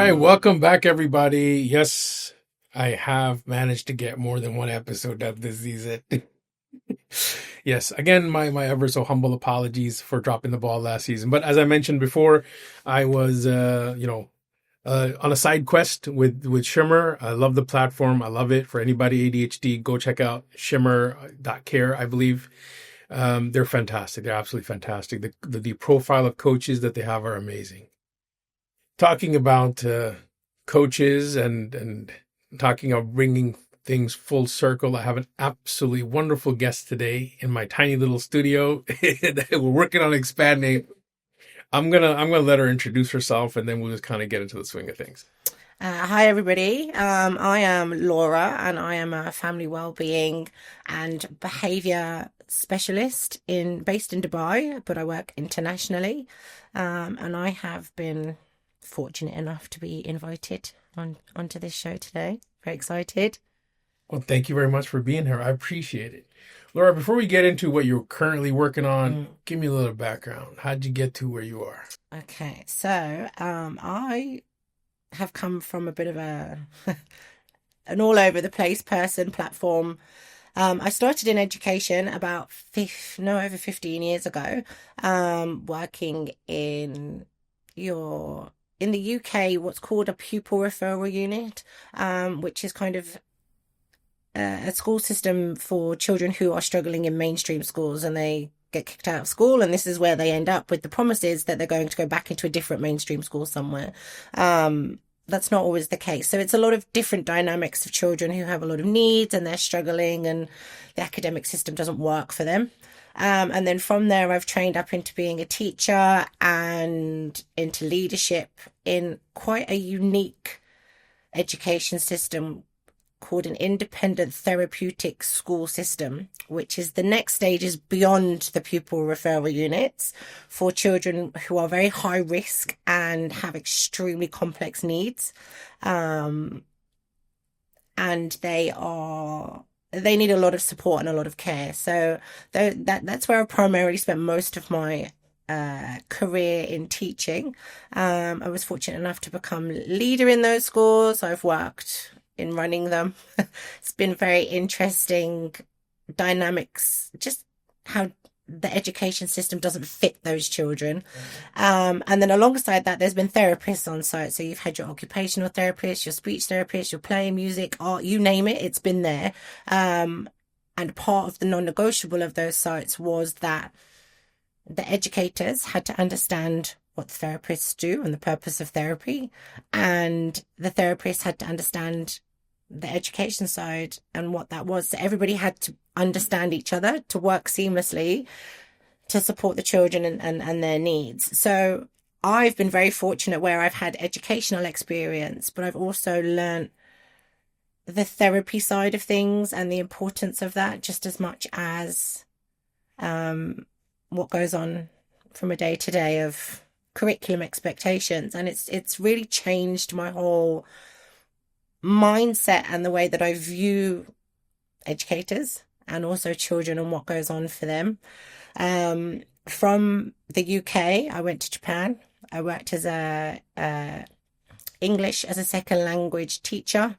right, welcome back, everybody. Yes, I have managed to get more than one episode out this season. Yes, again, my ever so humble apologies for dropping the ball last season. But as I mentioned before, I was, on a side quest with Shimmer. I love the platform. I love it. For anybody ADHD, go check out shimmer.care, I believe. They're fantastic. They're absolutely fantastic. The profile of coaches that they have are amazing. Talking about coaches and talking of bringing things full circle, I have an absolutely wonderful guest today in my tiny little studio. We're working on expanding. I'm gonna let her introduce herself, and then we'll just kind of get into the swing of things. Hi everybody. I am Laura and I am a family wellbeing and behaviour specialist based in Dubai, but I work internationally. And I have been fortunate enough to be invited onto this show today. Very excited. Well, thank you very much for being here. I appreciate it. Laura, before we get into what you're currently working on, give me a little background. How'd you get to where you are? Okay, so I have come from a bit of an all over the place platform. I started in education about over 15 years ago, working in the UK, what's called a pupil referral unit, which is kind of a school system for children who are struggling in mainstream schools and they get kicked out of school, and this is where they end up with the promises that they're going to go back into a different mainstream school somewhere. That's not always the case. So it's a lot of different dynamics of children who have a lot of needs and they're struggling and the academic system doesn't work for them. And then from there, I've trained up into being a teacher and into leadership in quite a unique education system called an independent therapeutic school system, which is the next stage is beyond the pupil referral units for children who are very high risk and have extremely complex needs. And they need a lot of support and a lot of care. So that's where I primarily spent most of my career in teaching. I was fortunate enough to become leader in those schools. I've worked in running them. It's been very interesting dynamics, just how the education system doesn't fit those children. And then alongside that, there's been therapists on site. So you've had your occupational therapist, your speech therapist, your play, music, art, you name it, it's been there. And part of the non-negotiable of those sites was that the educators had to understand what the therapists do and the purpose of therapy, and the therapists had to understand the education side and what that was. So everybody had to understand each other to work seamlessly to support the children and their needs. So I've been very fortunate where I've had educational experience, but I've also learned the therapy side of things and the importance of that just as much as what goes on from a day to day of curriculum expectations. And it's really changed my whole mindset and the way that I view educators and also children and what goes on for them. From the UK, I went to Japan. I worked as a English as a second language teacher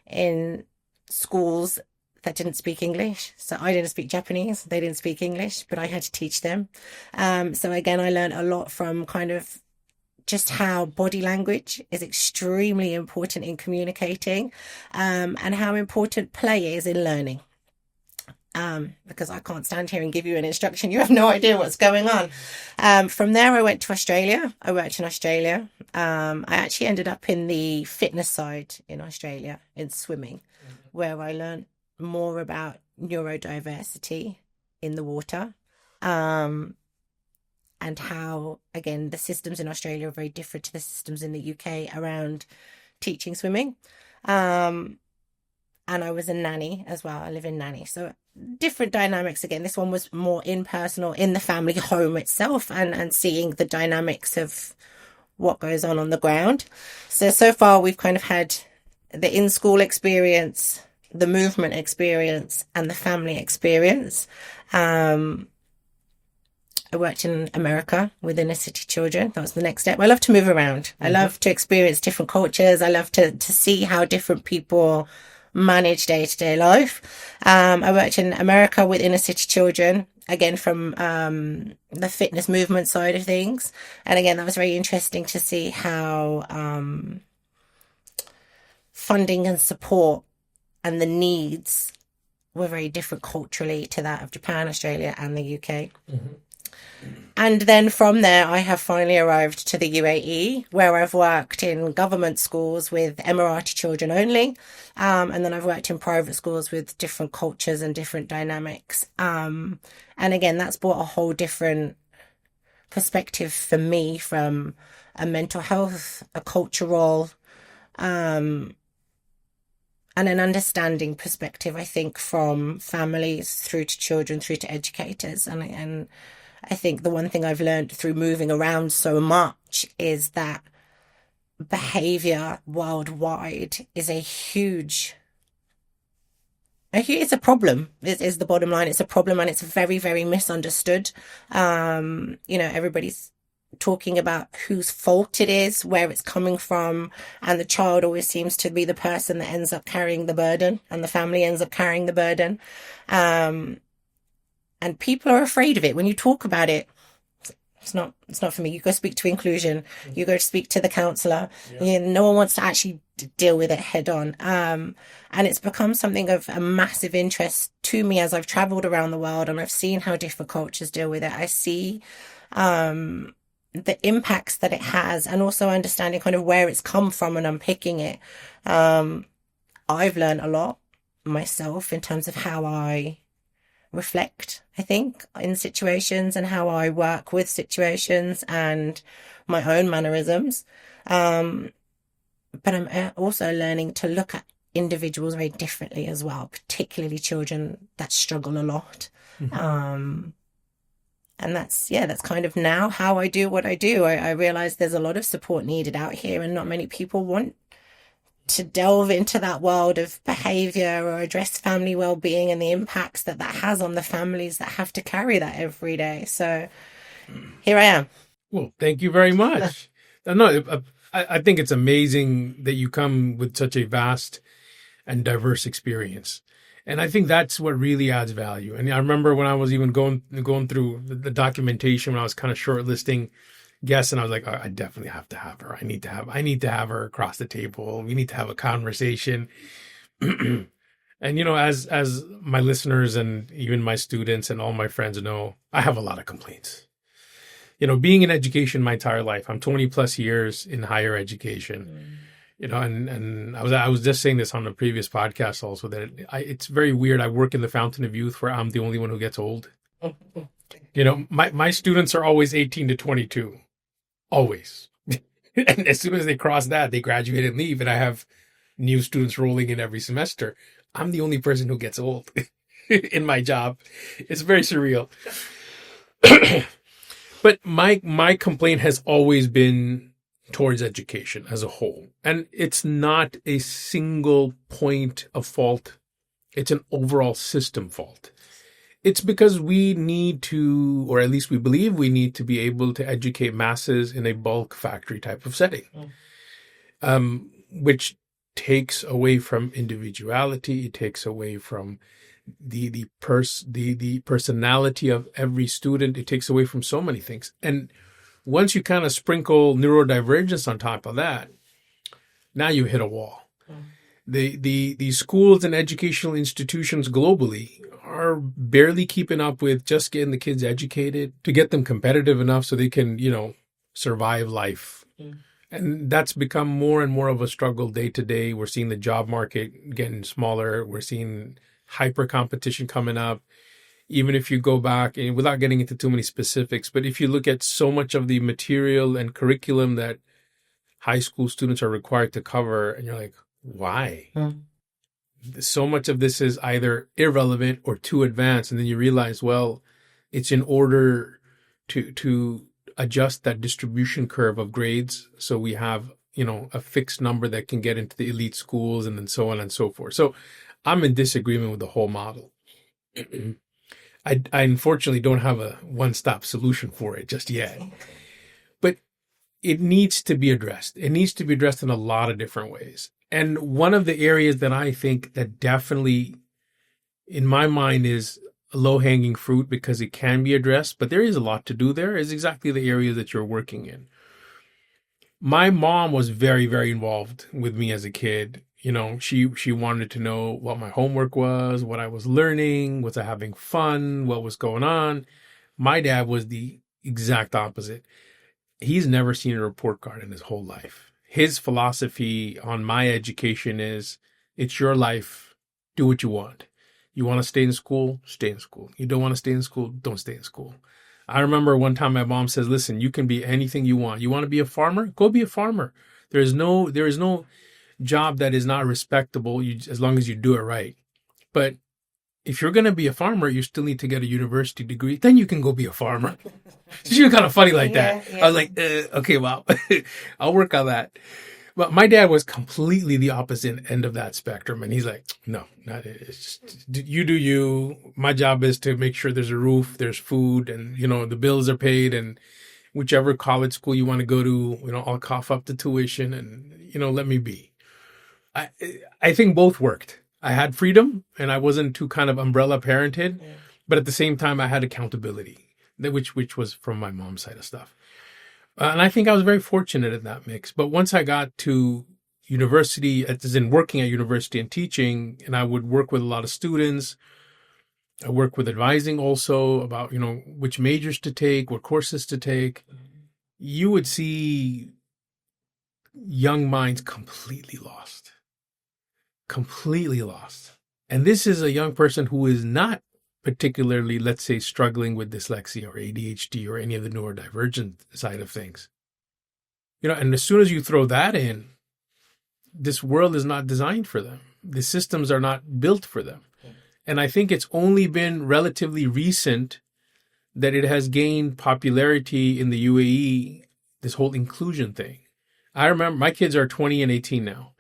in schools that didn't speak English. So I didn't speak Japanese, they didn't speak English, but I had to teach them. So again, I learned a lot from kind of just how body language is extremely important in communicating, and how important play is in learning. Because I can't stand here and give you an instruction. You have no idea what's going on. From there, I went to Australia. I worked in Australia. I actually ended up in the fitness side in Australia, in swimming, where I learned more about neurodiversity in the water, and how, again, the systems in Australia are very different to the systems in the UK around teaching swimming. And I was a nanny as well. I live in nanny. So different dynamics. Again, this one was more impersonal in the family home itself and seeing the dynamics of what goes on the ground. So far we've kind of had the in-school experience, the movement experience and the family experience. I worked in America with inner city children. That was the next step. I love to move around. I love to experience different cultures. I love to see how different people manage day-to-day life. I worked in America with inner city children, again from the fitness movement side of things. And again, that was very interesting to see how funding and support and the needs were very different culturally to that of Japan, Australia, and the UK. And then from there, I have finally arrived to the UAE, where I've worked in government schools with Emirati children only. And then I've worked in private schools with different cultures and different dynamics. And again, that's brought a whole different perspective for me from a mental health, a cultural, and an understanding perspective, I think, from families through to children, through to educators. And I think the one thing I've learned through moving around so much is that behavior worldwide is it's a problem, is the bottom line. It's a problem, and it's very, very misunderstood. Everybody's talking about whose fault it is, where it's coming from, and the child always seems to be the person that ends up carrying the burden, and the family ends up carrying the burden. And people are afraid of it. When you talk about it, it's not for me. You go speak to inclusion. You go speak to the counsellor. Yeah. No one wants to actually deal with it head on. And it's become something of a massive interest to me as I've travelled around the world, and I've seen how different cultures deal with it. I see the impacts that it has, and also understanding kind of where it's come from and unpicking it. I've learned a lot myself in terms of how I reflect, I think, in situations, and how I work with situations and my own mannerisms. But I'm also learning to look at individuals very differently as well, particularly children that struggle a lot. And that's kind of now how I do what I do. I realize there's a lot of support needed out here, and not many people want to delve into that world of behavior or address family well-being and the impacts that has on the families that have to carry that every day. So here I am. Well, thank you very much. No, I think it's amazing that you come with such a vast and diverse experience. And I think that's what really adds value. And I remember when I was even going through the documentation, when I was kind of shortlisting guests, and I was like, I definitely have to have her. I need to have her across the table. We need to have a conversation. And, as my listeners and even my students and all my friends know, I have a lot of complaints. Being in education my entire life, I'm 20 plus years in higher education. And I was just saying this on the previous podcast also, that it's very weird. I work in the Fountain of Youth, where I'm the only one who gets old. My students are always 18 to 22, always. And as soon as they cross that, they graduate and leave. And I have new students rolling in every semester. I'm the only person who gets old in my job. It's very surreal. But my complaint has always been towards education as a whole. And it's not a single point of fault. It's an overall system fault. It's because we need to, or at least we believe we need to be able to educate masses in a bulk factory type of setting, which takes away from individuality. It takes away from the personality of every student. It takes away from so many things. And once you kind of sprinkle neurodivergence on top of that, now you hit a wall. The schools and educational institutions globally are barely keeping up with just getting the kids educated to get them competitive enough so they can, survive life. And that's become more and more of a struggle day to day. We're seeing the job market getting smaller. We're seeing hyper competition coming up. Even if you go back, and without getting into too many specifics, but if you look at so much of the material and curriculum that high school students are required to cover, and you're like, why? So much of this is either irrelevant or too advanced. And then you realize, well, it's in order to adjust that distribution curve of grades. So we have, a fixed number that can get into the elite schools, and then so on and so forth. So I'm in disagreement with the whole model. I unfortunately don't have a one-stop solution for it just yet. But it needs to be addressed. It needs to be addressed in a lot of different ways. And one of the areas that I think that definitely, in my mind, is low-hanging fruit because it can be addressed, but there is a lot to do there, is exactly the area that you're working in. My mom was very, very involved with me as a kid. You know, she wanted to know what my homework was, what I was learning, was I having fun, what was going on. My dad was the exact opposite. He's never seen a report card in his whole life. His philosophy on my education is, it's your life. Do what you want. You want to stay in school? Stay in school. You don't want to stay in school? Don't stay in school. I remember one time my mom says, listen, you can be anything you want. You want to be a farmer? Go be a farmer. There is no job that is not respectable as long as you do it right. But if you're going to be a farmer, you still need to get a university degree. Then you can go be a farmer. She was kind of funny like that. Yeah. I was like, okay, well, I'll work on that. But my dad was completely the opposite end of that spectrum. And he's like, no, not it. It's just, you do you. My job is to make sure there's a roof, there's food, and, you know, the bills are paid. And whichever college school you want to go to, you know, I'll cough up the tuition and, you know, let me be. I think both worked. I had freedom and I wasn't too kind of umbrella parented, but at the same time I had accountability, which was from my mom's side of stuff. And I think I was very fortunate in that mix. But once I got to university, as in working at university and teaching, and I would work with a lot of students, I work with advising also about, you know, which majors to take, what courses to take. You would see young minds completely lost. And this is a young person who is not particularly, let's say, struggling with dyslexia or ADHD or any of the neurodivergent side of things. You know, and as soon as you throw that in, this world is not designed for them. The systems are not built for them. And I think it's only been relatively recent that it has gained popularity in the UAE, this whole inclusion thing. I remember my kids are 20 and 18 now.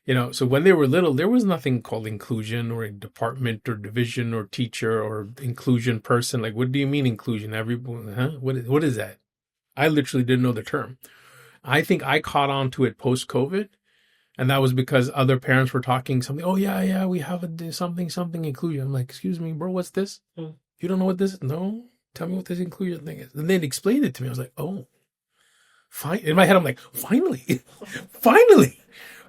You know, so when they were little, there was nothing called inclusion or a department or division or teacher or inclusion person. Like, what do you mean inclusion? Everyone, huh? What is that? I literally didn't know the term. I think I caught on to it post-COVID. And that was because other parents were talking something. Oh, yeah, we have something inclusion. I'm like, excuse me, bro, what's this? You don't know what this is? No, tell me what this inclusion thing is. And then they explained it to me. I was like, oh, fine. In my head, I'm like, finally,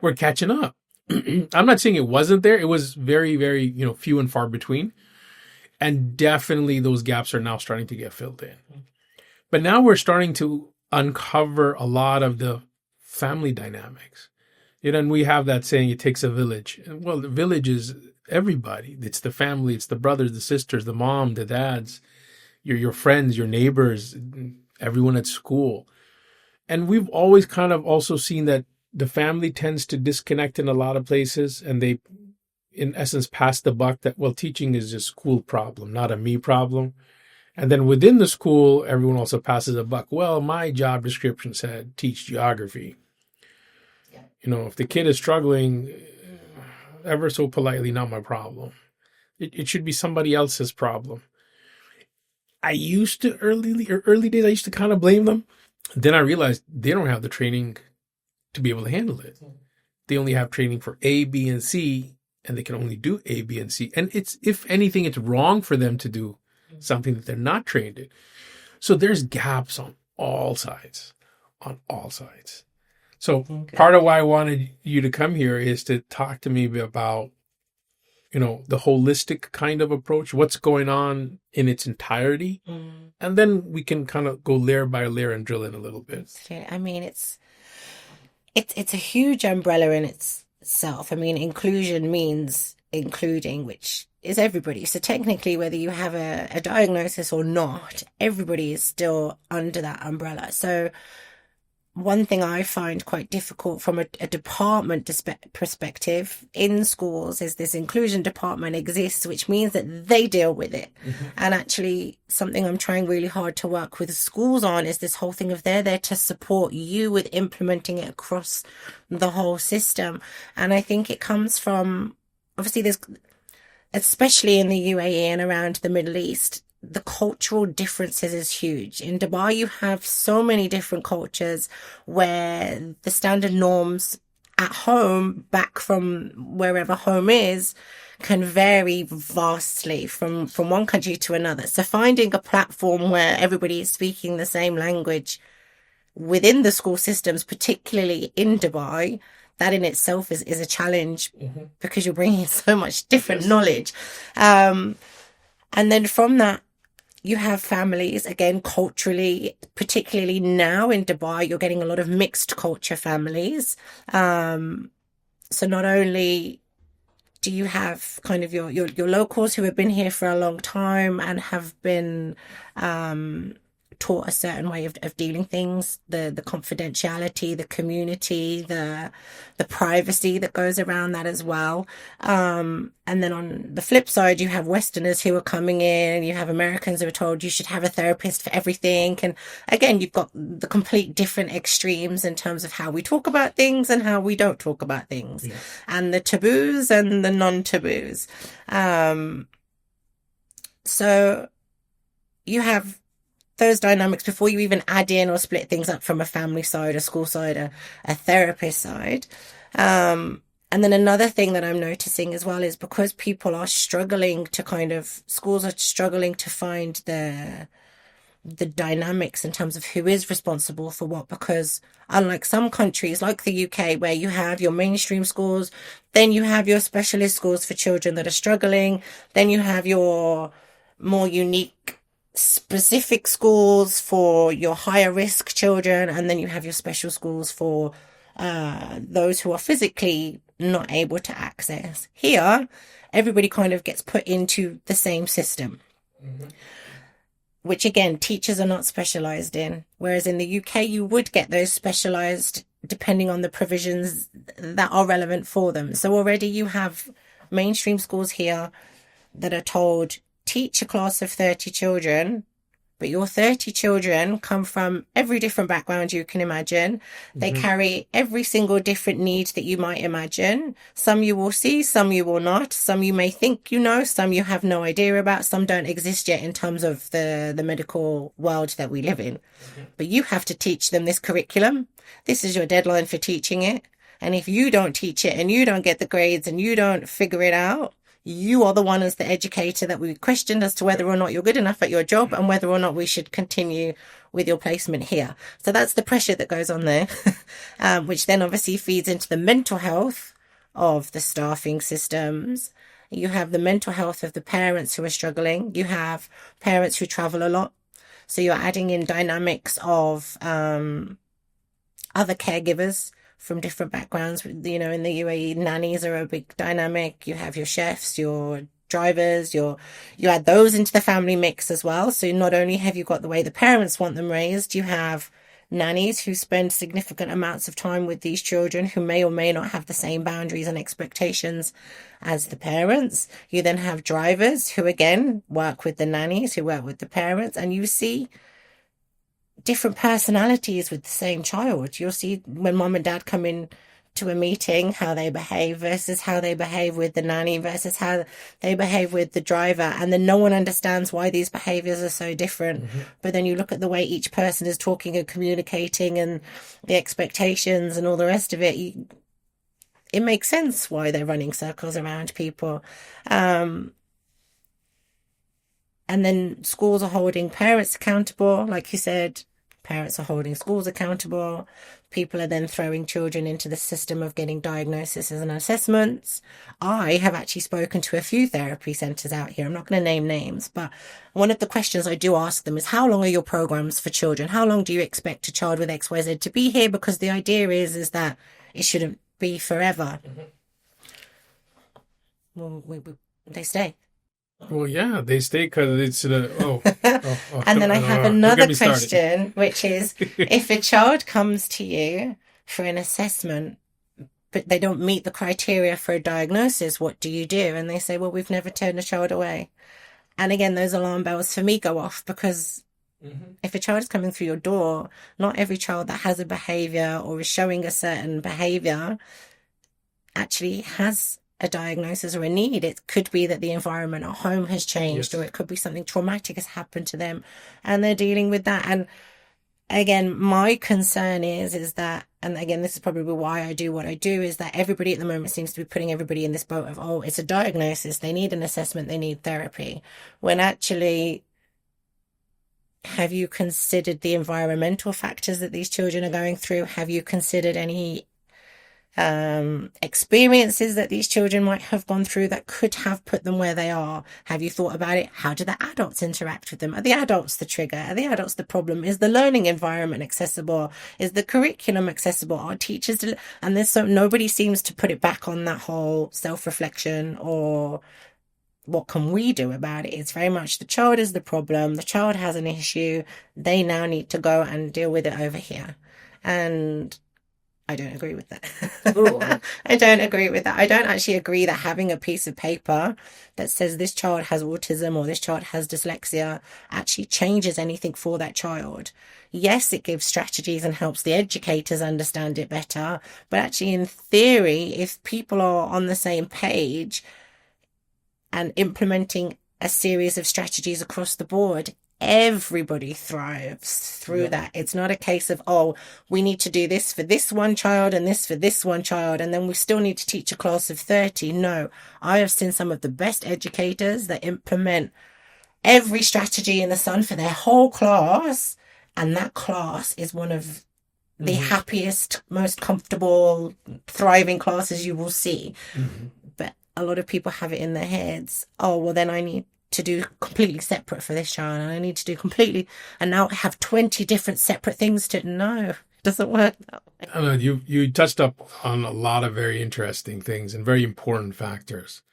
we're catching up. I'm not saying it wasn't there. It was very, very, you know, few and far between. And definitely those gaps are now starting to get filled in. But now we're starting to uncover a lot of the family dynamics. You know, and we have that saying, it takes a village. Well, the village is everybody. It's the family. It's the brothers, the sisters, the mom, the dads, your friends, your neighbors, everyone at school. And we've always kind of also seen that the family tends to disconnect in a lot of places, and they, in essence, pass the buck that, well, teaching is a school problem, not a me problem. And then within the school, everyone also passes a buck. Well, my job description said teach geography. You know, if the kid is struggling, ever so politely, not my problem. It should be somebody else's problem. I used to, early days, I used to kind of blame them. Then I realized they don't have the training to be able to handle it. They only have training for A, B, and C, and they can only do A, B, and C. And it's, if anything, it's wrong for them to do something that they're not trained in. So there's gaps on all sides. So part of why I wanted you to come here is to talk to me about, you know, the holistic kind of approach, what's going on in its entirety. And then we can kind of go layer by layer and drill in a little bit. I mean, it's a huge umbrella in itself. I mean, inclusion means including, which is everybody. So technically, whether you have a diagnosis or not, everybody is still under that umbrella. So one thing I find quite difficult from a department perspective in schools is this inclusion department exists, which means that they deal with it. And actually something I'm trying really hard to work with schools on is this whole thing of they're there to support you with implementing it across the whole system. And I think it comes from, obviously there's especially in the UAE and around the Middle East, the cultural differences is huge. In Dubai, you have so many different cultures where the standard norms at home, back from wherever home is, can vary vastly from one country to another. So finding a platform where everybody is speaking the same language within the school systems, particularly in Dubai, that in itself is a challenge because you're bringing so much different knowledge. And then from that, you have families, again, culturally, particularly now in Dubai, you're getting a lot of mixed culture families. So not only do you have kind of your locals who have been here for a long time and have been taught a certain way of dealing things, the confidentiality, the community, the privacy that goes around that as well. And then on the flip side, you have Westerners who are coming in, you have Americans who are told you should have a therapist for everything. And again, you've got the complete different extremes in terms of how we talk about things and how we don't talk about things, and the taboos and the non-taboos. So you have those dynamics before you even add in or split things up from a family side, a school side, a therapist side. And then another thing that I'm noticing as well is because people are struggling to schools are struggling to find the dynamics in terms of who is responsible for what, because unlike some countries like the UK where you have your mainstream schools, then you have your specialist schools for children that are struggling, then you have your more unique specific schools for your higher risk children, and then you have your special schools for those who are physically not able to access. Here, everybody kind of gets put into the same system, which again, teachers are not specialized in. Whereas in the UK, you would get those specialized depending on the provisions that are relevant for them. So already you have mainstream schools here that are told, teach a class of 30 children, but your 30 children come from every different background you can imagine. They carry every single different need that you might imagine. Some you will see, some you will not. Some you may think you know, some you have no idea about. Some don't exist yet in terms of the medical world that we live in. But you have to teach them this curriculum. This is your deadline for teaching it. And if you don't teach it and you don't get the grades and you don't figure it out, you are the one as the educator that we questioned as to whether or not you're good enough at your job and whether or not we should continue with your placement here. So that's the pressure that goes on there, which then obviously feeds into the mental health of the staffing systems. You have the mental health of the parents who are struggling. You have parents who travel a lot. So you're adding in dynamics of other caregivers from different backgrounds. You know, in the UAE, nannies are a big dynamic. You have your chefs, your drivers, you add those into the family mix as well. So not only have you got the way the parents want them raised, you have nannies who spend significant amounts of time with these children who may or may not have the same boundaries and expectations as the parents. You then have drivers who again work with the nannies, who work with the parents, and you see different personalities with the same child. You'll see when mom and dad come in to a meeting, how they behave versus how they behave with the nanny versus how they behave with the driver. And then no one understands why these behaviors are so different. But then you look at the way each person is talking and communicating and the expectations and all the rest of it. It makes sense why they're running circles around people. And then schools are holding parents accountable. Like you said, parents are holding schools accountable. People are then throwing children into the system of getting diagnoses and assessments. I have actually spoken to a few therapy centres out here. I'm not going to name names, but one of the questions I do ask them is, how long are your programs for children? How long do you expect a child with XYZ to be here? Because the idea is that it shouldn't be forever. Well, they stay. Well, yeah, they stay because it's and then I have another question, which is, if a child comes to you for an assessment, but they don't meet the criteria for a diagnosis, what do you do? And they say, well, we've never turned a child away. And again, those alarm bells for me go off, because if a child is coming through your door, not every child that has a behavior or is showing a certain behavior actually has a diagnosis or a need. It could be that the environment at home has changed, Yes. or it could be something traumatic has happened to them and they're dealing with that. And again, my concern is that, and again, this is probably why I do what I do, is that everybody at the moment seems to be putting everybody in this boat of, oh, it's a diagnosis, they need an assessment, they need therapy. When actually, have you considered the environmental factors that these children are going through? Have you considered any experiences that these children might have gone through that could have put them where they are? Have you thought about it? How do the adults interact with them? Are the adults the trigger? Are the adults the problem? Is the learning environment accessible? Is the curriculum accessible? Are teachers and there's nobody seems to put it back on that whole self-reflection or what can we do about it? It's very much the child is the problem. The child has an issue. They now need to go and deal with it over here. And I don't agree with that. I don't agree with that. I don't actually agree that having a piece of paper that says this child has autism or this child has dyslexia actually changes anything for that child. Yes, it gives strategies and helps the educators understand it better. But actually, in theory, if people are on the same page and implementing a series of strategies across the board, everybody thrives through that. It's not a case of, oh, we need to do this for this one child and this for this one child, and then we still need to teach a class of 30. No, I have seen some of the best educators that implement every strategy in the sun for their whole class, and that class is one of the happiest, most comfortable, thriving classes you will see. But a lot of people have it in their heads, oh, well, then I need to do completely separate for this child, and I need to do completely, and now I have 20 different separate things to. No, it doesn't work that way. You touched up on a lot of very interesting things and very important factors.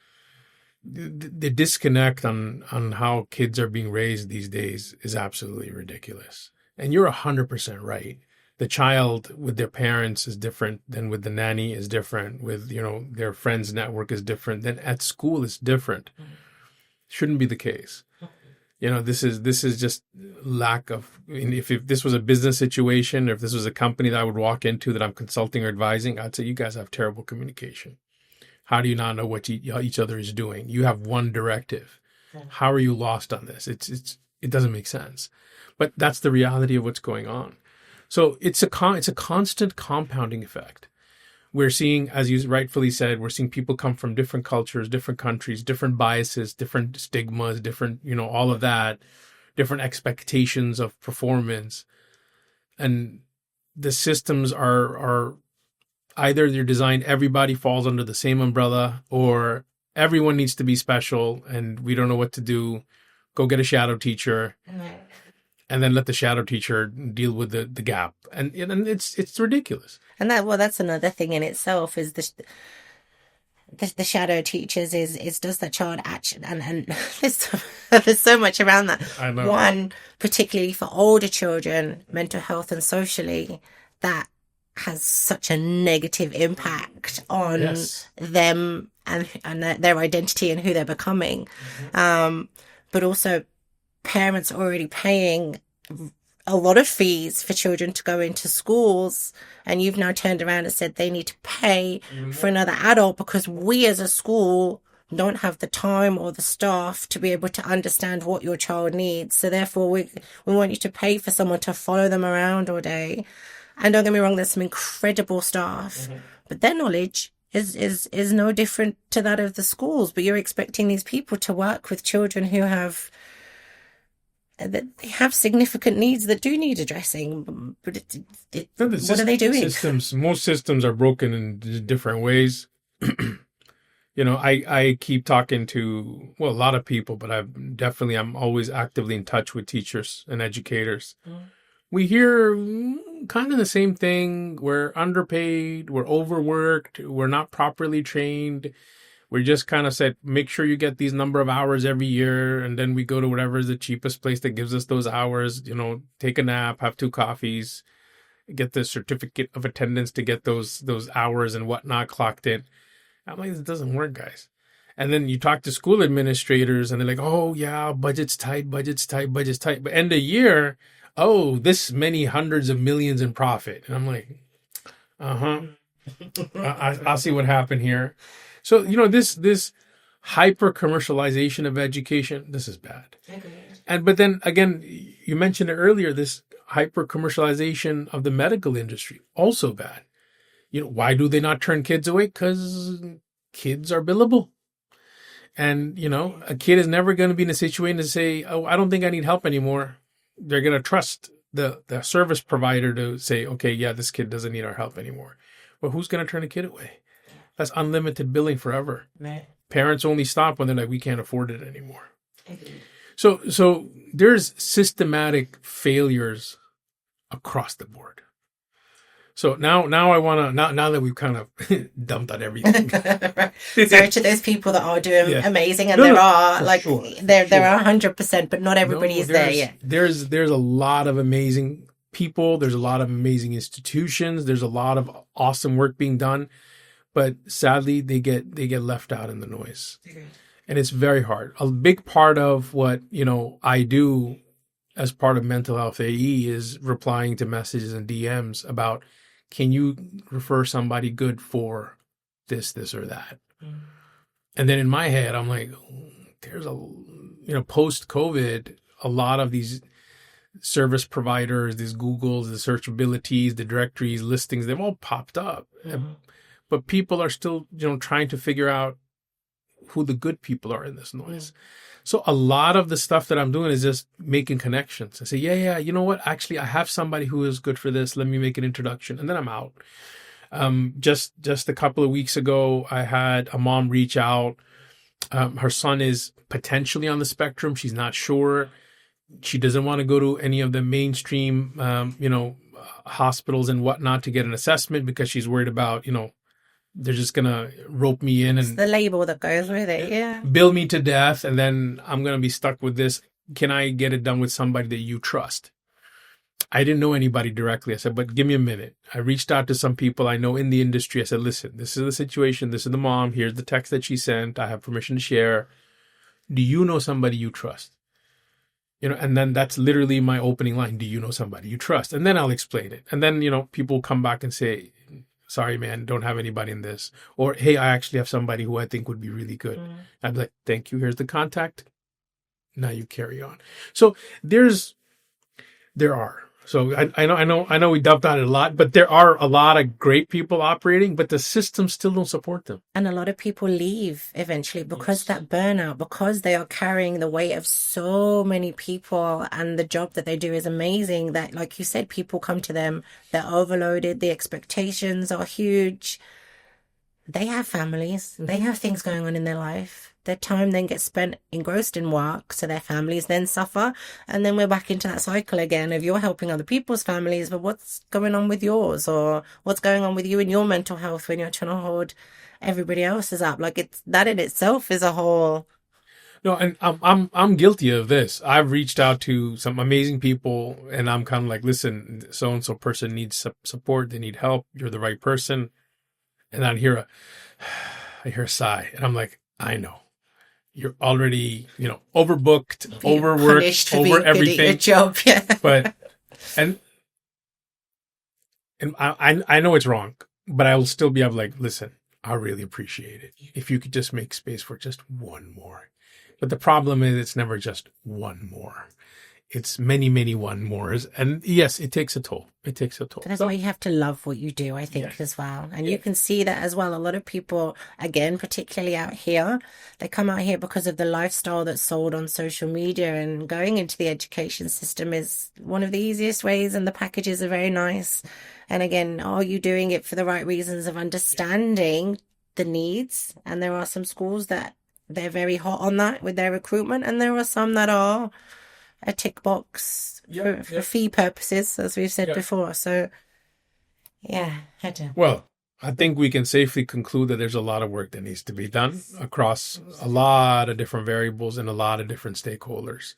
The disconnect on how kids are being raised these days is absolutely ridiculous. And you're 100% right. The child with their parents is different than with the nanny is different, with, their friends' network is different, then at school it's different. Shouldn't be the case. This is just lack of, if this was a business situation, or if this was a company that I would walk into that I'm consulting or advising, I'd say you guys have terrible communication. How do you not know what each other is doing? You have one directive. How are you lost on this? It doesn't make sense. But that's the reality of what's going on. So it's a constant compounding effect. We're seeing, as you rightfully said, we're seeing people come from different cultures, different countries, different biases, different stigmas, different, all of that, different expectations of performance. And the systems are either they're designed, everybody falls under the same umbrella, or everyone needs to be special and we don't know what to do. Go get a shadow teacher. And then let the shadow teacher deal with the gap. And it's ridiculous. And that's another thing in itself is the shadow teachers is does that child actually, and there's so much around that. I know. One, particularly for older children, mental health and socially, that has such a negative impact on them and their identity and who they're becoming. But also parents already paying a lot of fees for children to go into schools, and you've now turned around and said they need to pay for another adult because we as a school don't have the time or the staff to be able to understand what your child needs. So therefore we want you to pay for someone to follow them around all day. And don't get me wrong, there's some incredible staff, but their knowledge is no different to that of the schools. But you're expecting these people to work with children who have significant needs that do need addressing. But what are they doing? Most systems are broken in different ways. I keep talking to, a lot of people, but I'm always actively in touch with teachers and educators. We hear kind of the same thing. We're underpaid, we're overworked, we're not properly trained. We just kind of said, make sure you get these number of hours every year. And then we go to whatever is the cheapest place that gives us those hours, take a nap, have 2 coffees, get the certificate of attendance to get those hours and whatnot clocked in. I'm like, this doesn't work, guys. And then you talk to school administrators and they're like, oh yeah, budget's tight. But end of year, this many hundreds of millions in profit. And I'm like, I'll see what happened here. So, this hyper commercialization of education, this is bad. But then again, you mentioned it earlier, this hyper commercialization of the medical industry, also bad. Why do they not turn kids away? Because kids are billable. And, a kid is never going to be in a situation to say, oh, I don't think I need help anymore. They're going to trust the service provider to say, okay, yeah, this kid doesn't need our help anymore. Well, who's going to turn a kid away? That's unlimited billing forever. Right. Parents only stop when they're like, we can't afford it anymore. So there's systematic failures across the board. So now I want to, now that we've kind of dumped on everything. Right. So to those people that are doing amazing, and there are 100%, but not everybody is there yet. There's a lot of amazing people. There's a lot of amazing institutions. There's a lot of awesome work being done, but sadly they get left out in the noise. And it's very hard. A big part of what, I do as part of Mental Health AE is replying to messages and DMs about, can you refer somebody good for this or that? Mm. And then in my head, I'm like, there's post-COVID, a lot of these service providers, these Googles, the searchabilities, the directories, listings, they've all popped up. Mm-hmm. But people are still, trying to figure out who the good people are in this noise. Mm. So a lot of the stuff that I'm doing is just making connections. I say, yeah, you know what? Actually, I have somebody who is good for this. Let me make an introduction. And then I'm out. Just a couple of weeks ago, I had a mom reach out. Her son is potentially on the spectrum. She's not sure. She doesn't want to go to any of the mainstream, hospitals and whatnot to get an assessment because she's worried about, they're just going to rope me in and it's the label that goes with it. Yeah. Bill me to death. And then I'm going to be stuck with this. Can I get it done with somebody that you trust? I didn't know anybody directly. I said, but give me a minute. I reached out to some people I know in the industry. I said, listen, this is the situation. This is the mom. Here's the text that she sent. I have permission to share. Do you know somebody you trust? And then that's literally my opening line. Do you know somebody you trust? And then I'll explain it. And then, people come back and say, sorry, man, don't have anybody in this. Or, hey, I actually have somebody who I think would be really good. Mm. I'd be like, thank you. Here's the contact. Now you carry on. So there are. So I know we dumped on it a lot, but there are a lot of great people operating, but the systems still don't support them. And a lot of people leave eventually because that burnout, because they are carrying the weight of so many people, and the job that they do is amazing. That, like you said, people come to them, they're overloaded, the expectations are huge. They have families, they have things going on in their life. Their time then gets spent engrossed in work, so their families then suffer. And then we're back into that cycle again of you're helping other people's families, but what's going on with yours? Or what's going on with you and your mental health when you're trying to hold everybody else's up? Like, that in itself is a whole... No, and I'm guilty of this. I've reached out to some amazing people, and I'm kind of like, listen, so-and-so person needs support. They need help. You're the right person. And I hear a sigh, and I'm like, I know. You're already, overbooked, overworked, over everything. Your job, yeah. But and I know it's wrong, but I will still be able, like, listen, I really appreciate it if you could just make space for just one more. But the problem is, it's never just one more. It's many, many one mores. And yes, it takes a toll. It takes a toll. That's why you have to love what you do, I think, as well. And you can see that as well. A lot of people, again, particularly out here, they come out here because of the lifestyle that's sold on social media, and going into the education system is one of the easiest ways, and the packages are very nice. And again, are you doing it for the right reasons of understanding the needs? And there are some schools that they're very hot on that with their recruitment, and there are some that are a tick box for fee purposes, as we've said before. So, Well, I think we can safely conclude that there's a lot of work that needs to be done across a lot of different variables and a lot of different stakeholders.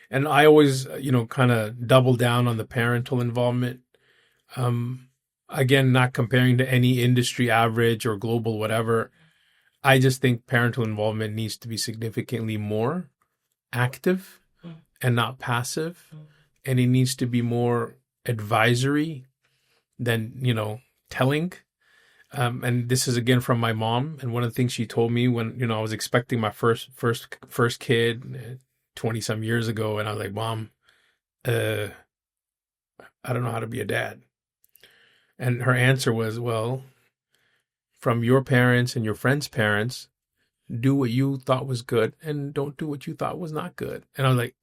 And I always, kind of double down on the parental involvement. Again, not comparing to any industry average or global whatever. I just think parental involvement needs to be significantly more active and not passive. And it needs to be more advisory than, telling. And this is again from my mom. And one of the things she told me when, I was expecting my first kid 20 some years ago. And I was like, Mom, I don't know how to be a dad. And her answer was, well, from your parents and your friends' parents, do what you thought was good and don't do what you thought was not good. And I was like,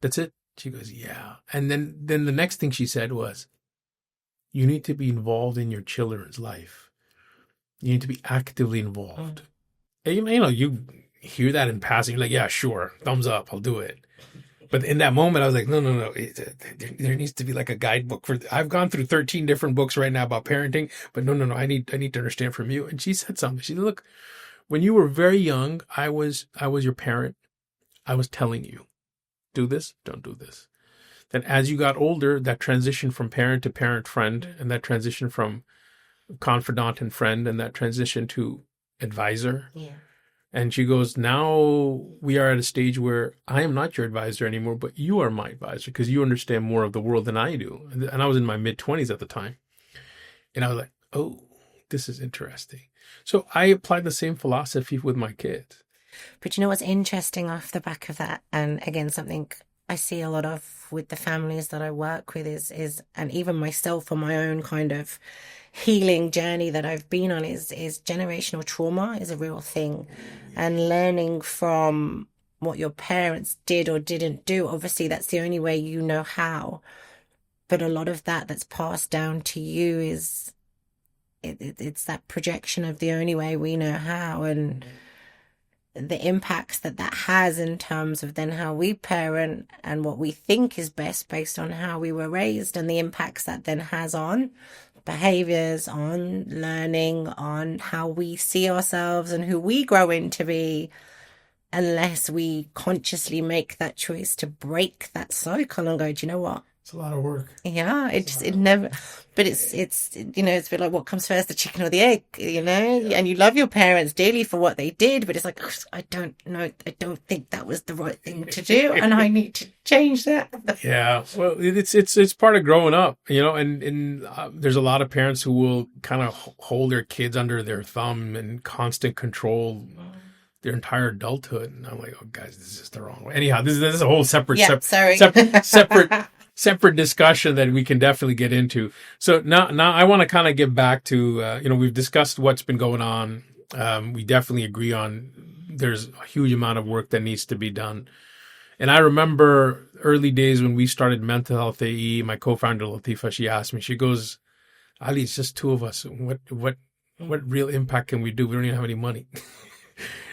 that's it? She goes, yeah. And then the next thing she said was, you need to be involved in your children's life. You need to be actively involved. And, you hear that in passing. You're like, yeah, sure. Thumbs up. I'll do it. But in that moment, I was like, no. There needs to be like a guidebook I've gone through 13 different books right now about parenting, but no. I need to understand from you. And she said something. She said, look, when you were very young, I was your parent. I was telling you, do this, don't do this. Then as you got older, that transition from parent to parent friend, and that transition from confidant and friend, and that transition to advisor. Yeah. And she goes, now we are at a stage where I am not your advisor anymore, but you are my advisor because you understand more of the world than I do. And I was in my mid-20s at the time. And I was like, oh, this is interesting. So I applied the same philosophy with my kids. But you know what's interesting off the back of that? And again, something I see a lot of with the families that I work with is and even myself on my own kind of healing journey that I've been on is generational trauma is a real thing. And learning from what your parents did or didn't do, obviously that's the only way you know how. But a lot of that's passed down to you is it's that projection of the only way we know how, and the impacts that has in terms of then how we parent and what we think is best based on how we were raised, and the impacts that then has on behaviors, on learning, on how we see ourselves and who we grow into be, unless we consciously make that choice to break that cycle and go, do you know what? It's a lot of work. Yeah, it never, but it's it's a bit like what comes first, the chicken or the egg, and you love your parents dearly for what they did, but it's like, I don't know, I don't think that was the right thing to do, and I need to change that. Yeah, well, it's part of growing up, and there's a lot of parents who will kind of hold their kids under their thumb and constant control their entire adulthood, and I'm like, oh guys, this is just the wrong way. Anyhow, this is a whole separate separate discussion that we can definitely get into. So now I want to kind of get back to, we've discussed what's been going on. We definitely agree on there's a huge amount of work that needs to be done. And I remember early days when we started Mental Health AE, my co-founder Latifa, she asked me, she goes, Ali, it's just two of us. What real impact can we do? We don't even have any money.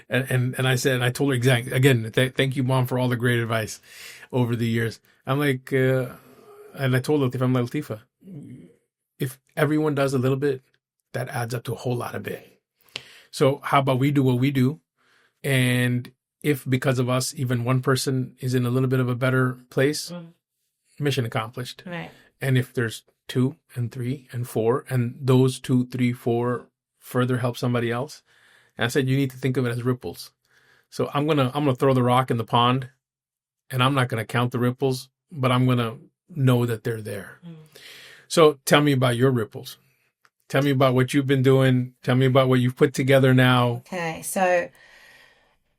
and I said, and I told her exactly, again, thank you, Mom, for all the great advice over the years. I'm like, and I told Latifa, I'm like, Latifa, if everyone does a little bit, that adds up to a whole lot of bit. So how about we do what we do? And if because of us, even one person is in a little bit of a better place, mission accomplished. Right. And if there's 2 and 3 and 4, and those 2, 3, 4 further help somebody else, and I said, you need to think of it as ripples. So I'm gonna throw the rock in the pond, and I'm not gonna count the ripples, but I'm gonna know that they're there. So tell me about your ripples. Tell me about what you've been doing. Tell me about what you've put together now. Okay, so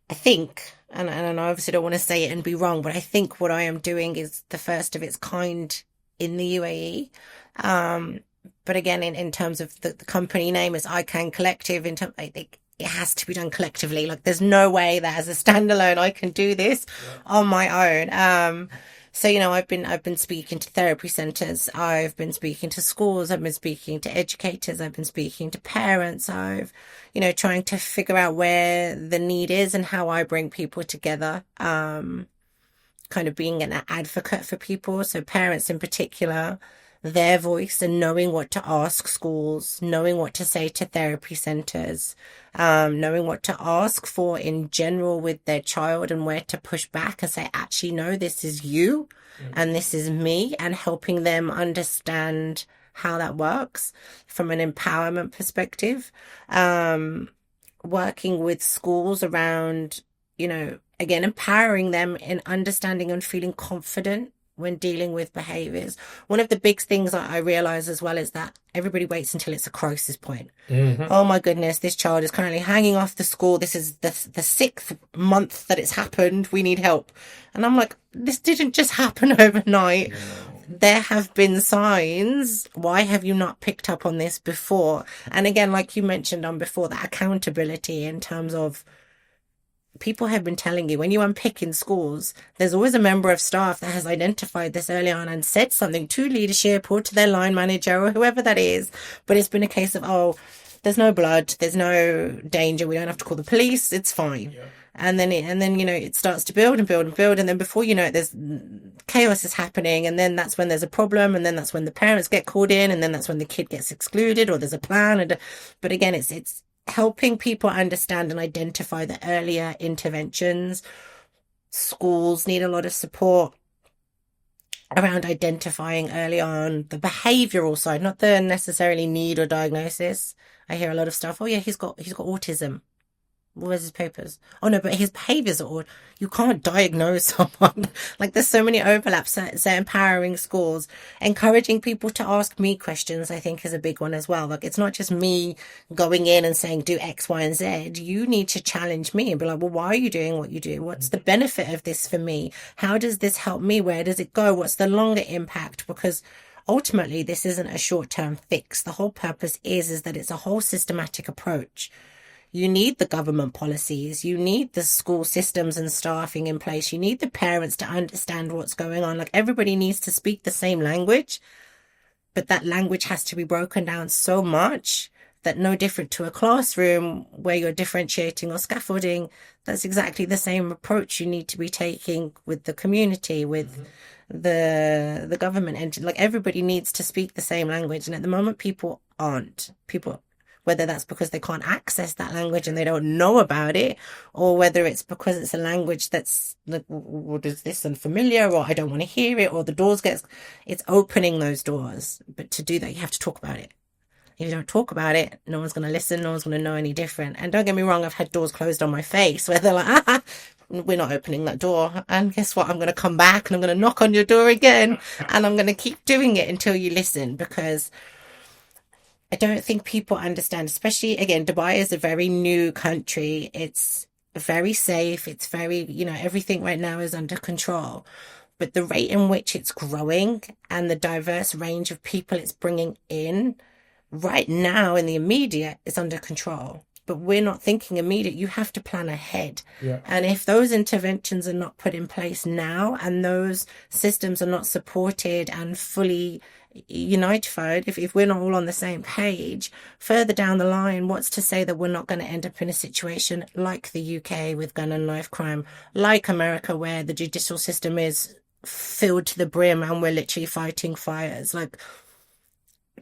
I think, and I obviously don't want to say it and be wrong, but I think what I am doing is the first of its kind in the UAE. But again, in terms of the company name is ICAN Collective. I think it has to be done collectively. Like, there's no way that as a standalone I can do this on my own. So, I've been speaking to therapy centers. I've been speaking to schools. I've been speaking to educators. I've been speaking to parents. I've, trying to figure out where the need is and how I bring people together. Kind of being an advocate for people. So parents in particular, their voice and knowing what to ask schools, knowing what to say to therapy centers, knowing what to ask for in general with their child and where to push back and say, actually, no, this is you and this is me, and helping them understand how that works from an empowerment perspective. Working with schools around, again, empowering them in understanding and feeling confident when dealing with behaviors. One of the big things that I realize as well is that everybody waits until it's a crisis point. Oh my goodness, this child is currently hanging off the school. This is the 6th month that it's happened. We need help. And I'm like, this didn't just happen overnight. There have been signs. Why have you not picked up on this before? And again, like you mentioned on before, that accountability in terms of people have been telling you, when you unpick in schools, there's always a member of staff that has identified this early on and said something to leadership or to their line manager or whoever that is. But it's been a case of, oh, there's no blood, there's no danger, we don't have to call the police, it's fine. Yeah. And then it starts to build and build and build, and then before you know it, there's chaos is happening, and then that's when there's a problem, and then that's when the parents get called in, and then that's when the kid gets excluded, or there's a plan. But again, it's helping people understand and identify the earlier interventions. Schools need a lot of support around identifying early on the behavioral side, not the necessarily need or diagnosis. I hear a lot of stuff. Oh yeah, he's got autism. Where's his papers? Oh no, but his behaviors are all, you can't diagnose someone. Like there's so many overlaps. So empowering schools, encouraging people to ask me questions, I think is a big one as well. Like it's not just me going in and saying do X, Y, and Z. You need to challenge me and be like, well, why are you doing what you do? What's the benefit of this for me? How does this help me? Where does it go? What's the longer impact? Because ultimately this isn't a short-term fix. The whole purpose is that it's a whole systematic approach. You need the government policies. You need the school systems and staffing in place. You need the parents to understand what's going on. Like everybody needs to speak the same language, but that language has to be broken down so much that no different to a classroom where you're differentiating or scaffolding. That's exactly the same approach you need to be taking with the community, with the government. And like everybody needs to speak the same language. And at the moment, people aren't. Whether that's because they can't access that language and they don't know about it, or whether it's because it's a language that's like, what is this unfamiliar, or I don't want to hear it, or the doors it's opening those doors. But to do that, you have to talk about it. If you don't talk about it, no one's going to listen, no one's going to know any different. And don't get me wrong, I've had doors closed on my face where they're like, we're not opening that door. And guess what? I'm going to come back and I'm going to knock on your door again, and I'm going to keep doing it until you listen, because I don't think people understand, especially, again, Dubai is a very new country. It's very safe. It's very, everything right now is under control. But the rate in which it's growing and the diverse range of people it's bringing in right now in the immediate is under control. But we're not thinking immediate. You have to plan ahead. Yeah. And if those interventions are not put in place now and those systems are not supported and fully unified, if we're not all on the same page, further down the line, what's to say that we're not going to end up in a situation like the UK with gun and knife crime, like America, where the judicial system is filled to the brim and we're literally fighting fires? Like,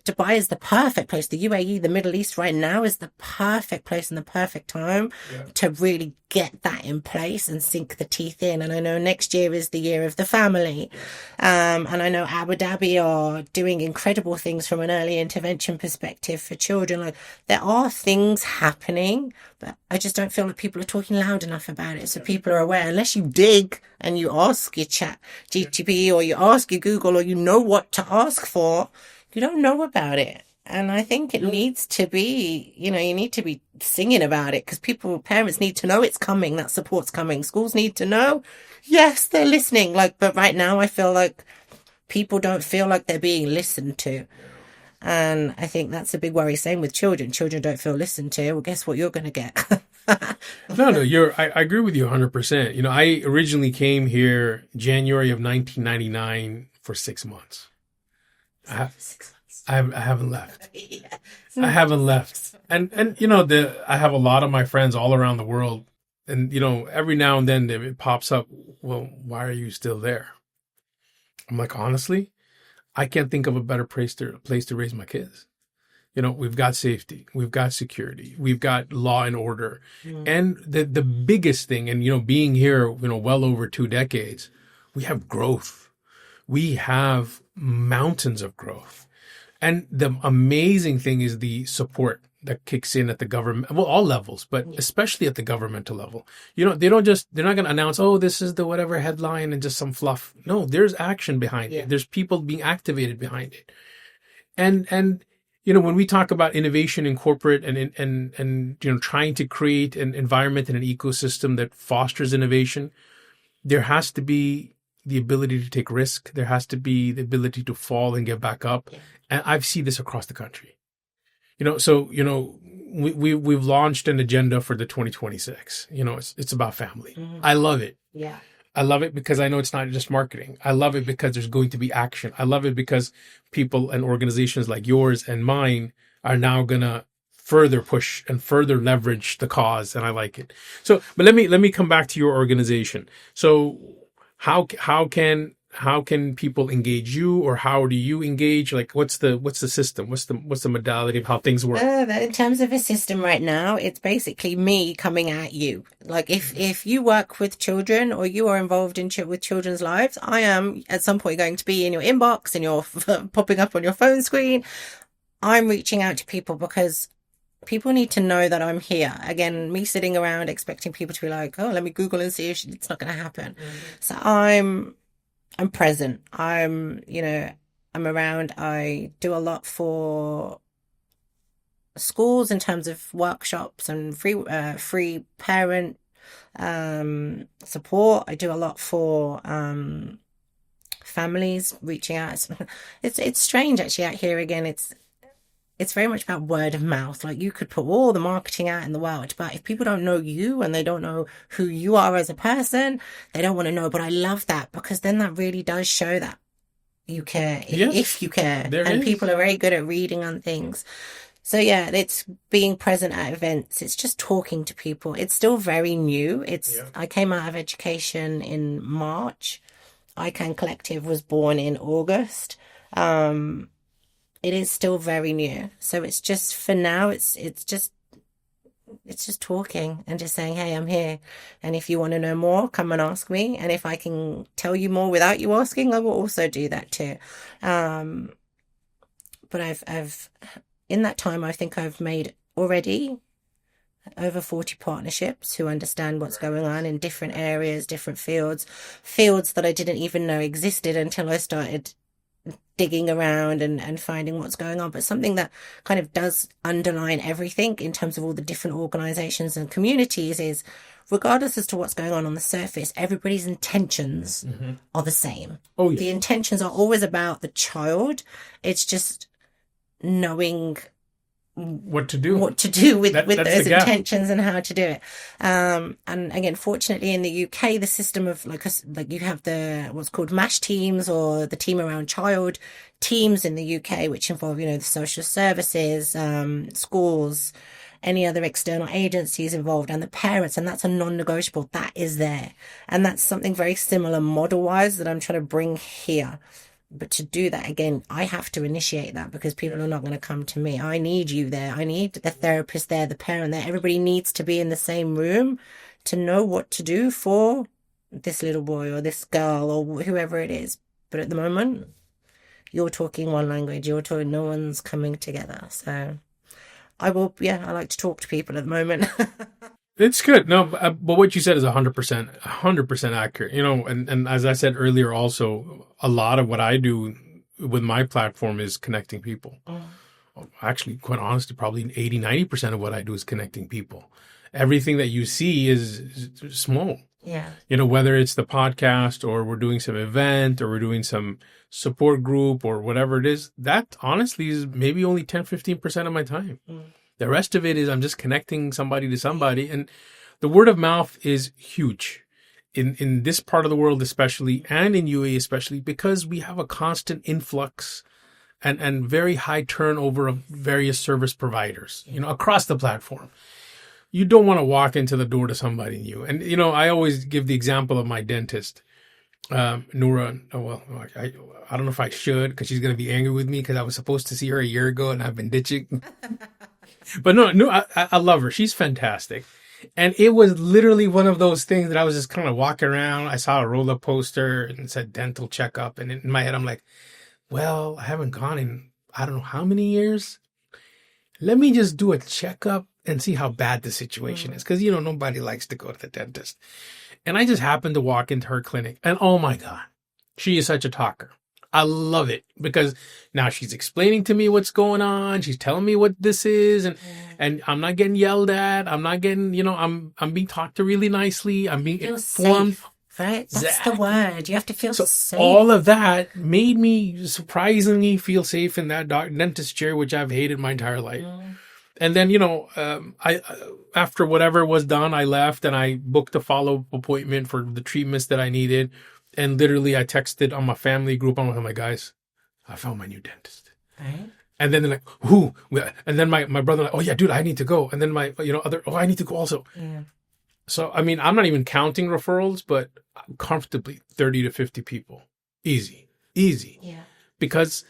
Dubai is the perfect place. The UAE, the Middle East right now is the perfect place and the perfect time to really get that in place and sink the teeth in. And I know next year is the year of the family. And I know Abu Dhabi are doing incredible things from an early intervention perspective for children. Like there are things happening, but I just don't feel like people are talking loud enough about it. So people are aware, unless you dig and you ask your chat GTP or you ask your Google or you know what to ask for, you don't know about it. And I think it needs to be, you need to be singing about it, because parents need to know it's coming, that support's coming. Schools need to know, yes, they're listening. But right now I feel like people don't feel like they're being listened to. And I think that's a big worry. Same with children. Children don't feel listened to. Well, guess what you're going to get? No, I agree with you 100%. I originally came here January of 1999 for 6 months. I haven't left. I haven't left. And I have a lot of my friends all around the world. And, every now and then it pops up, well, why are you still there? I'm like, honestly, I can't think of a better place to raise my kids. We've got safety. We've got security. We've got law and order. And the biggest thing, and, being here, well over 2 decades, we have growth. We have mountains of growth. And the amazing thing is the support that kicks in at the government, well, all levels, but especially at the governmental level. They're not going to announce, oh, this is the whatever headline and just some fluff. No, there's action behind it. There's people being activated behind it. And when we talk about innovation in corporate and trying to create an environment and an ecosystem that fosters innovation, there has to be the ability to take risk. There has to be the ability to fall and get back up. And I've seen this across the country. We've launched an agenda for the 2026. It's about family. Mm-hmm. I love it. Yeah. I love it because I know it's not just marketing. I love it because there's going to be action. I love it because people and organizations like yours and mine are now going to further push and further leverage the cause. And I like it. So, but let me come back to your organization. So how can people engage you, or how do you engage? Like, what's the system? What's the modality of how things work? In terms of a system right now, it's basically me coming at you. Like, if you work with children or you are involved with children's lives, I am at some point going to be in your inbox and you're popping up on your phone screen. I'm reaching out to people because people need to know that I'm here. Again, me sitting around expecting people to be like, oh, let me Google and see if it's not going to happen. Mm-hmm. So I'm present. I'm around. I do a lot for schools in terms of workshops and free parent support. I do a lot for families reaching out. It's strange actually out here again. It's very much about word of mouth. Like, you could put all the marketing out in the world, but if people don't know you and they don't know who you are as a person, they don't want to know. But I love that, because then that really does show that you care, if you care. And people are very good at reading on things. So yeah, it's being present at events. It's just talking to people. It's still very new. I came out of education in March. ICAN Collective was born in August. It is still very new. So it's just, for now, it's just talking and just saying, hey, I'm here. And if you want to know more, come and ask me. And if I can tell you more without you asking, I will also do that too. But I've in that time, I think I've made already over 40 partnerships who understand what's going on in different areas, different fields that I didn't even know existed until I started digging around and finding what's going on. But something that kind of does underline everything in terms of all the different organizations and communities is, regardless as to what's going on the surface, everybody's intentions are the same. Oh, yeah. The intentions are always about the child. It's just knowing what to do with those intentions and how to do it. And again, fortunately in the UK, the system of like you have the what's called MASH teams, or the team around child teams in the UK, which involve the social services, schools, any other external agencies involved, and the parents, and that's a non-negotiable. That is there, and that's something very similar model-wise that I'm trying to bring here. But to do that, again, I have to initiate that, because people are not going to come to me. I need you there. I need the therapist there, the parent there. Everybody needs to be in the same room to know what to do for this little boy or this girl or whoever it is. But at the moment, you're talking one language. No one's coming together. So I like to talk to people at the moment. It's good. No, but what you said is 100% accurate. And as I said earlier, also, a lot of what I do with my platform is connecting people. Actually, quite honestly, probably 80-90% of what I do is connecting people. Everything that you see is small. Yeah. Whether it's the podcast, or we're doing some event, or we're doing some support group, or whatever it is, that honestly is maybe only 10-15% of my time. The rest of it is I'm just connecting somebody to somebody. And the word of mouth is huge in this part of the world, especially, and in UAE especially, because we have a constant influx and very high turnover of various service providers, across the platform. You don't want to walk into the door to somebody new. And, I always give the example of my dentist, Noura. I don't know if I should, because she's going to be angry with me, because I was supposed to see her a year ago and I've been ditching. But no, I love her. She's fantastic. And it was literally one of those things that I was just kind of walking around. I saw a roll-up poster and it said dental checkup. And in my head, I'm like, well, I haven't gone in, I don't know how many years. let me just do a checkup and see how bad the situation is. Because, nobody likes to go to the dentist. And I just happened to walk into her clinic. And oh my God, she is such a talker. I love it because now she's explaining to me what's going on. She's telling me what this is. And I'm not getting yelled at. I'm not getting, I'm being talked to really nicely. I'm being informed. Safe, right? That's the word. You have to feel safe. All of that made me surprisingly feel safe in that dentist chair, which I've hated my entire life. And then, I after whatever was done, I left and I booked a follow-up appointment for the treatments that I needed. And literally, I texted on my family group. I'm like, guys, I found my new dentist. Right. And then they're like, who? And then my brother, like, oh yeah, dude, I need to go. And then my, I need to go also. Yeah. So, I mean, I'm not even counting referrals, but comfortably 30 to 50 people. Easy. Yeah. Because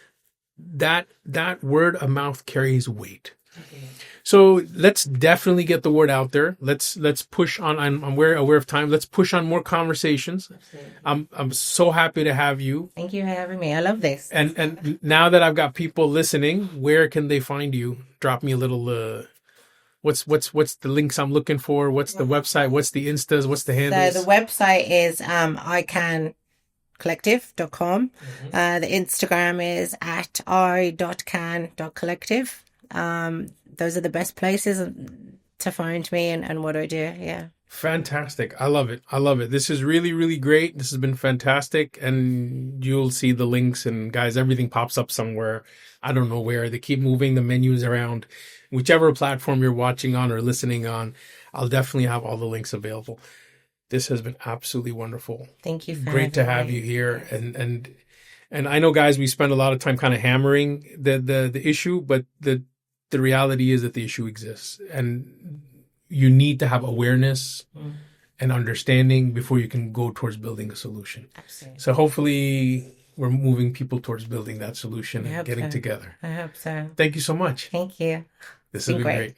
that word of mouth carries weight. Okay. So let's definitely get the word out there. Let's push on. I'm aware of time. Let's push on more conversations. Absolutely. I'm so happy to have you. Thank you for having me. I love this. And now that I've got people listening, where can they find you? Drop me a little. What's the links I'm looking for? What's the website? What's the Instas? What's the handles? So the website is icancollective.com. The Instagram is at i.can.collective. Those are the best places to find me and what I do. Yeah. Fantastic. I love it. This is really, really great. This has been fantastic. And you'll see the links, and guys, everything pops up somewhere. I don't know where. They keep moving the menus around. Whichever platform you're watching on or listening on, I'll definitely have all the links available. This has been absolutely wonderful. Thank you. Great to have you here. And I know, guys, we spend a lot of time kind of hammering the issue, but the reality is that the issue exists, and you need to have awareness and understanding before you can go towards building a solution. Absolutely. So hopefully we're moving people towards building that solution and getting together. I hope so. Thank you so much. Thank you. This has been great.